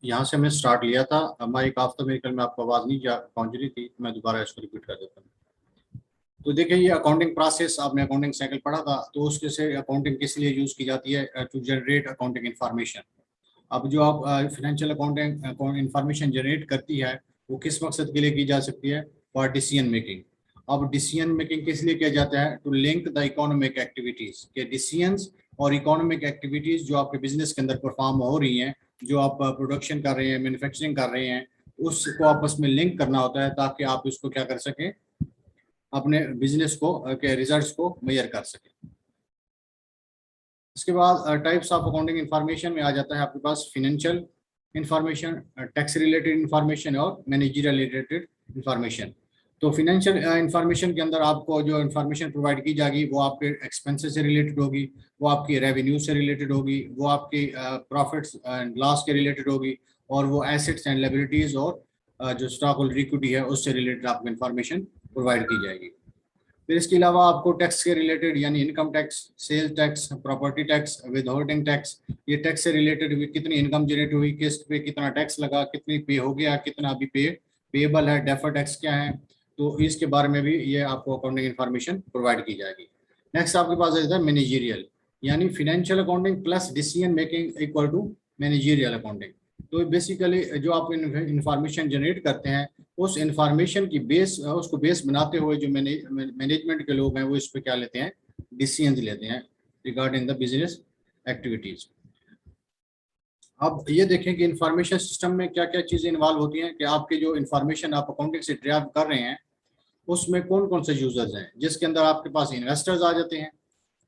यहाँ से हमने स्टार्ट लिया था। हमारी एक हफ्ता मेरे ख्याल में आपको आवाज़ नहीं पहुँच रही थी, मैं दोबारा इसको रिपीट कर देता हूँ। तो देखिए, ये अकाउंटिंग प्रोसेस, आपने अकाउंटिंग साइकिल पढ़ा था, तो उसके से अकाउंटिंग किस लिए यूज़ की जाती है? To generate accounting information. अब जो आप फाइनेंशियल अकाउंटिंग इन्फॉर्मेशन जनरेट करती है, वो किस मकसद के लिए की जा सकती है? For decision making. अब डिसीजन मेकिंग किस लिए किया जाता है? To link the economic activities के डिसीजंस और इकोनॉमिक एक्टिविटीज जो आपके बिजनेस के अंदर परफॉर्म हो रही हैं, जो आप प्रोडक्शन कर रहे हैं, मैन्युफैक्चरिंग कर रहे हैं, उसको आपस में लिंक करना होता है ताकि आप इसको क्या कर सकें, अपने बिजनेस को के रिजल्ट्स को मेजर कर सकें। इसके बाद टाइप्स ऑफ अकाउंटिंग इन्फॉर्मेशन में आ जाता है आपके पास financial information, tax related information और मैनेजरियल रिलेटेड इंफॉर्मेशन। तो फिनेंशियल इंफॉर्मेशन के अंदर आपको जो इंफॉर्मेशन प्रोवाइड की जाएगी वो आपके एक्सपेंसेस से रिलेटेड होगी, वो आपकी रेवेन्यू से रिलेटेड होगी, वो आपकी प्रॉफिट्स एंड लॉस के रिलेटेड होगी, और वो एसेट्स एंड लायबिलिटीज और जो स्टॉक होल्डर इक्विटी है उससे रिलेटेड आपको इन्फॉर्मेशन प्रोवाइड की जाएगी। फिर इसके अलावा आपको टैक्स के रिलेटेड, यानी income tax, sales tax, property tax, withholding tax, ये टैक्स से रिलेटेड कितनी इनकम जनरेट हुई, किस पे कितना टैक्स लगा, कितनी पे हो गया, कितना अभी पेएबल है, डेफर टैक्स क्या है, तो इसके बारे में भी ये आपको अकाउंटिंग इन्फॉर्मेशन प्रोवाइड की जाएगी। नेक्स्ट आपके पास आ जाता है मैनेजरियल, यानी financial accounting plus decision making equal to managerial accounting. तो बेसिकली जो आप इंफॉर्मेशन जनरेट करते हैं, उस इंफॉर्मेशन की बेस, उसको बेस बनाते हुए जो मैनेजमेंट के लोग हैं वो इस पे क्या लेते हैं? डिसीजन लेते हैं रिगार्डिंग द बिजनेस एक्टिविटीज। अब ये देखें कि इंफॉर्मेशन सिस्टम में क्या क्या चीजें इन्वॉल्व होती हैं, कि आपके जो इंफॉर्मेशन आप अकाउंटिंग से ड्राइव कर रहे हैं उसमें कौन कौन से यूजर्स हैं, जिसके अंदर आपके पास इन्वेस्टर्स आ जाते हैं,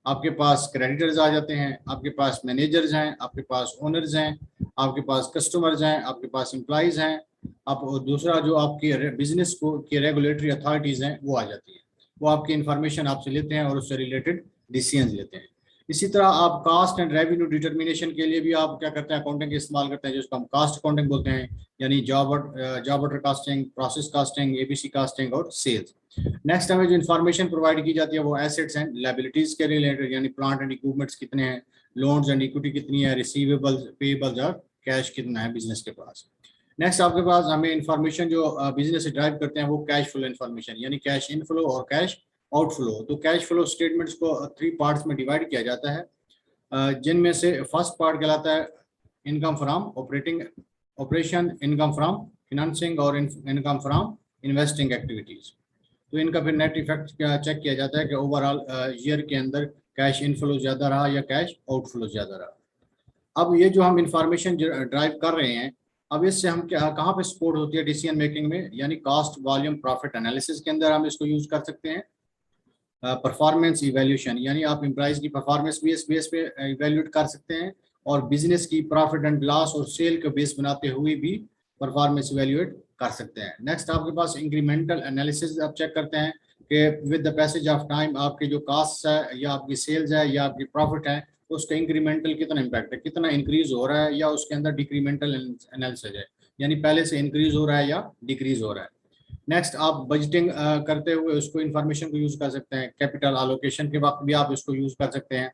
आपके पास क्रेडिटर्स आ जाते हैं, आपके पास मैनेजर्स हैं, आपके पास ओनर्स हैं, आपके पास कस्टमर्स हैं, आपके पास एम्प्लॉइज हैं, आप दूसरा जो आपकी बिजनेस को की रेगुलेटरी अथॉरिटीज हैं वो आ जाती हैं। वो आपकी इंफॉर्मेशन आपसे लेते हैं और उससे रिलेटेड डिसीजन लेते हैं। इसी तरह आप कास्ट एंड रेवेन्यू डिटर्मिनेशन के लिए भी आप क्या करते हैं? अकाउंटिंग का इस्तेमाल करते हैं, जिसको हम कास्ट अकाउंटिंग बोलते हैं, यानी job order casting, process casting, ABC casting और सेल्स। नेक्स्ट हमें जो इन्फॉर्मेशन प्रोवाइड की जाती है वो एसेट्स एंड लायबिलिटीज के रिलेटेड, यानी प्लांट एंड इक्विपमेंट्स कितने हैं, लोन्स एंड इक्विटी कितनी है, रिसीवेबल्स, पेएबल्स और कैश कितना है बिजनेस के पास। नेक्स्ट आपके पास हमें इन्फॉर्मेशन जो बिजनेस से ड्राइव करते हैं वो कैश फ्लो इन्फॉर्मेशन, यानी कैश इनफ्लो और कैश आउटफ्लो। तो कैश फ्लो स्टेटमेंट्स को 3 पार्ट्स में डिवाइड किया जाता है, जिनमें से फर्स्ट पार्ट कहलाता है income from operating operation, income from financing और इनकम फ्रॉम इन्वेस्टिंग एक्टिविटीज। तो इनका फिर नेट इफेक्ट चेक किया जाता है कि ओवरऑल ईयर के अंदर कैश इनफ्लो ज़्यादा रहा या कैश आउटफ्लो ज़्यादा रहा। अब ये जो हम इंफॉर्मेशन ड्राइव कर रहे हैं, अब इससे हम क्या कहाँ पे सपोर्ट होती है डिसीजन मेकिंग में? यानी कॉस्ट वॉल्यूम प्रॉफिट एनालिसिस के अंदर हम इसको यूज कर सकते हैं। परफॉर्मेंस इवेल्यूशन, यानी आप एम्प्लॉइज की परफॉर्मेंस भी इस बेस पे इवेल्यूएट कर सकते हैं, और बिजनेस की प्रॉफिट एंड लॉस और सेल के बेस बनाते हुए भी परफॉर्मेंस इवेल्यूएट कर सकते हैं। नेक्स्ट आपके पास इंक्रीमेंटल एनालिसिस आप चेक करते हैं कि with the passage of time आपके जो कास्ट है या आपकी सेल्स है या आपकी प्रॉफिट है, उसका इंक्रीमेंटल कितना इम्पैक्ट है, कितना इंक्रीज हो रहा है, या उसके अंदर डिक्रीमेंटल एनालिसिस है, यानी पहले से इंक्रीज हो रहा है या डिक्रीज हो रहा है। नेक्स्ट आप बजटिंग करते हुए उसको इन्फॉर्मेशन को यूज कर सकते हैं, कैपिटल एलोकेशन के वक्त भी आप इसको यूज कर सकते हैं,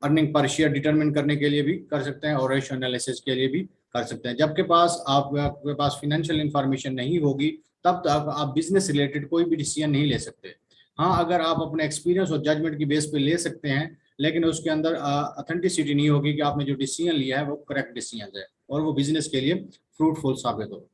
अर्निंग पर शेयर डिटरमिन करने के लिए भी कर सकते हैं, और रेशियो एनालिसिस के लिए भी कर सकते हैं। जबकि पास आपके पास फिनेंशियल इन्फॉर्मेशन नहीं होगी तब तक आप बिजनेस रिलेटेड कोई भी डिसीजन नहीं ले सकते। हाँ, अगर आप अपने एक्सपीरियंस और जजमेंट की बेस पे ले सकते हैं, लेकिन उसके अंदर ऑथेंटिसिटी नहीं होगी कि आपने जो डिसीजन लिया है वो करेक्ट डिसीजन है और वो बिजनेस के लिए फ्रूटफुल साबित हो।